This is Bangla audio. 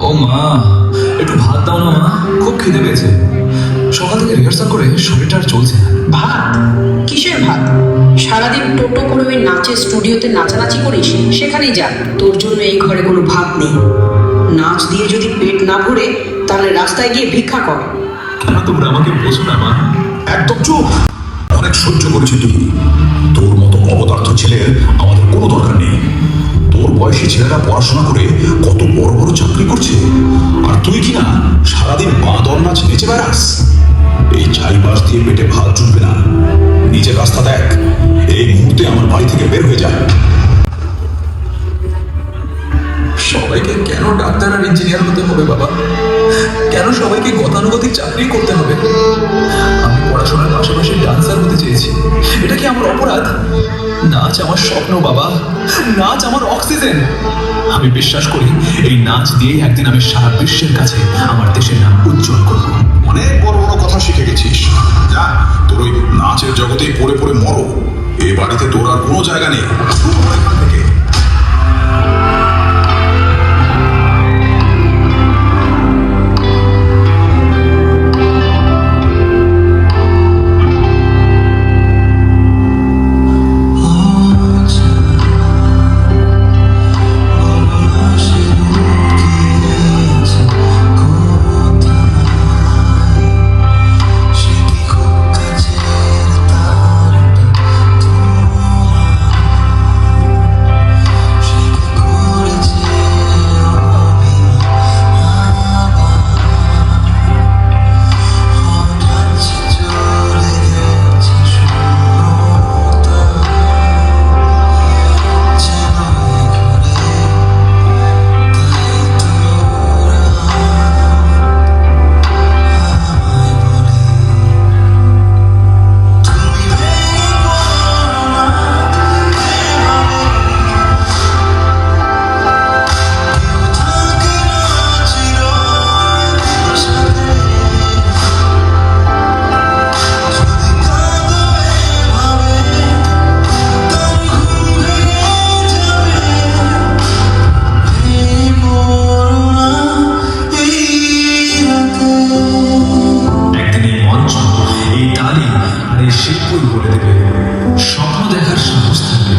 ও মা, একটু ভাত দাও না মা, খুব খিদে পেয়েছে। সকাল থেকে রিহার্সাল করে শরীরটা আর চলছে না। ভাত? কিসের ভাত? সারাদিন টোটো করে ওই নাচের স্টুডিওতে নাচানাচি করিস, সেখানেই যা। তোর জন্য এই ঘরে কোনো ভাত নেই। নাচ দিয়ে যদি পেট না ভরে, তাহলে রাস্তায় গিয়ে ভিক্ষা কর। কেন তোমরা আমাকে বোঝো না মা? একদম চুপ। অনেক সহ্য করেছি তুই। তোর মতো অপদার্থ ছেলের আমাদের কোনো দরকার নেই। তোর বয়সী ছেলেরা পড়াশোনা করে কত বড় বড় চাকরি করছে, আর তুই কি না সারাদিন বাঁদর নাচ নেচে বেড়াস। এই চারিপাশ দিয়ে পেটে ভাত জুটবে না। নিজের রাস্তা দেখ। এই মুহূর্তে আমার বাড়ি থেকে বের হয়ে যায়। সবাইকে কেন ডাক্তার আর ইঞ্জিনিয়ার হতে হবে বাবা? কেন সবাইকে গতানুগতিক চাকরি করতে হবে? আমি পড়াশোনার পাশাপাশি ডান্সার হতে চেয়েছি, এটা কি আমার অপরাধ? নাচ আমার স্বপ্ন বাবা, নাচ আমার অক্সিজেন। আমি বিশ্বাস করি এই নাচ দিয়েই একদিন আমি সারা বিশ্বের কাছে আমার দেশের নাম উজ্জ্বল করব। অনেক বড় বড় কথা শিখে গেছিস। যা, তোর ওই নাচের জগতেই পড়ে পড়ে মরো। এ বাড়িতে তোর আর কোনো জায়গা নেই। শুরু হয় এখান থেকে। শিল্পই বলে দেবে, স্বপ্ন দেখার সাহস থাকবে